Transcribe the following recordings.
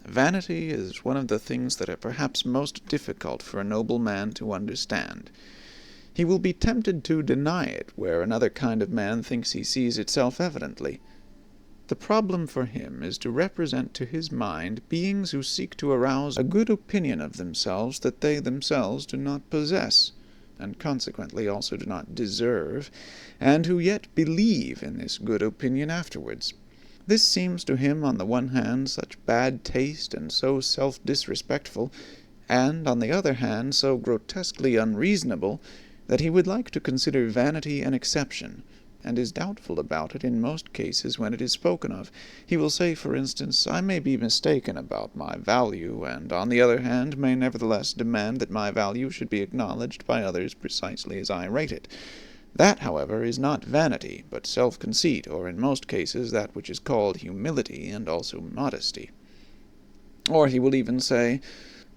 Vanity is one of the things that are perhaps most difficult for a noble man to understand. He will be tempted to deny it where another kind of man thinks he sees it self-evidently. The problem for him is to represent to his mind beings who seek to arouse a good opinion of themselves that they themselves do not possess, and consequently also do not deserve, and who yet believe in this good opinion afterwards. This seems to him on the one hand such bad taste and so self-disrespectful, and on the other hand so grotesquely unreasonable, that he would like to consider vanity an exception, and is doubtful about it in most cases when it is spoken of. He will say, for instance, I may be mistaken about my value, and on the other hand may nevertheless demand that my value should be acknowledged by others precisely as I rate it. That, however, is not vanity, but self-conceit, or in most cases that which is called humility, and also modesty. Or he will even say,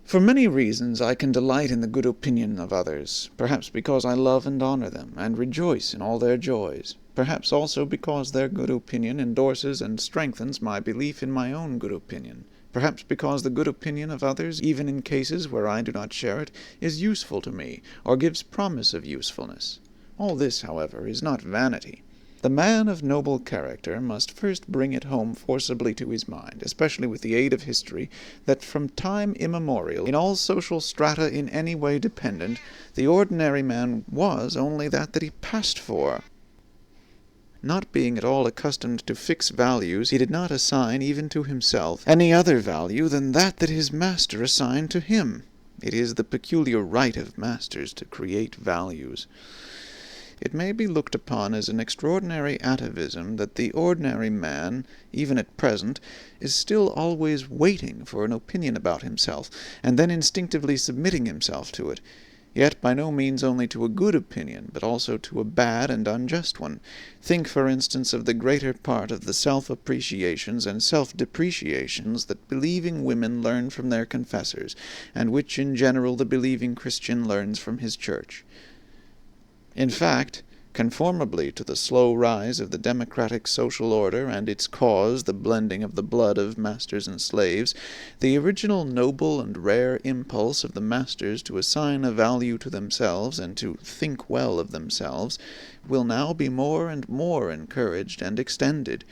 for many reasons I can delight in the good opinion of others, perhaps because I love and honor them, and rejoice in all their joys, perhaps also because their good opinion endorses and strengthens my belief in my own good opinion, perhaps because the good opinion of others, even in cases where I do not share it, is useful to me, or gives promise of usefulness. All this, however, is not vanity. The man of noble character must first bring it home forcibly to his mind, especially with the aid of history, that from time immemorial, in all social strata in any way dependent, the ordinary man was only that he passed for. Not being at all accustomed to fix values, he did not assign, even to himself, any other value than that his master assigned to him. It is the peculiar right of masters to create values. It may be looked upon as an extraordinary atavism that the ordinary man, even at present, is still always waiting for an opinion about himself, and then instinctively submitting himself to it, yet by no means only to a good opinion, but also to a bad and unjust one. Think, for instance, of the greater part of the self-appreciations and self-depreciations that believing women learn from their confessors, and which in general the believing Christian learns from his church. In fact, conformably to the slow rise of the democratic social order and its cause, the blending of the blood of masters and slaves, the original noble and rare impulse of the masters to assign a value to themselves and to think well of themselves will now be more and more encouraged and extended.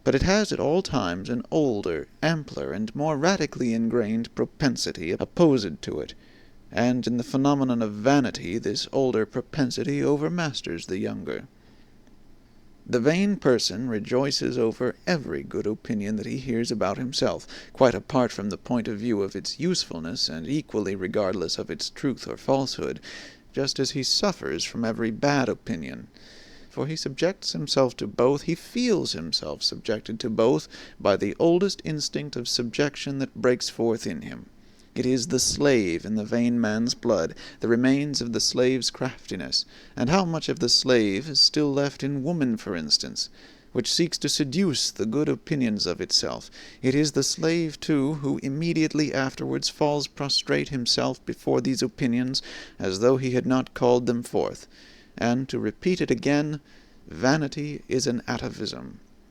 But it has at all times an older, ampler, and more radically ingrained propensity opposed to it, and in the phenomenon of vanity this older propensity overmasters the younger. The vain person rejoices over every good opinion that he hears about himself, quite apart from the point of view of its usefulness, and equally regardless of its truth or falsehood, just as he suffers from every bad opinion. For he subjects himself to both, he feels himself subjected to both, by the oldest instinct of subjection that breaks forth in him. It is the slave in the vain man's blood, the remains of the slave's craftiness, and how much of the slave is still left in woman, for instance, which seeks to seduce the good opinions of itself. It is the slave, too, who immediately afterwards falls prostrate himself before these opinions, as though he had not called them forth. And, to repeat it again, vanity is an atavism.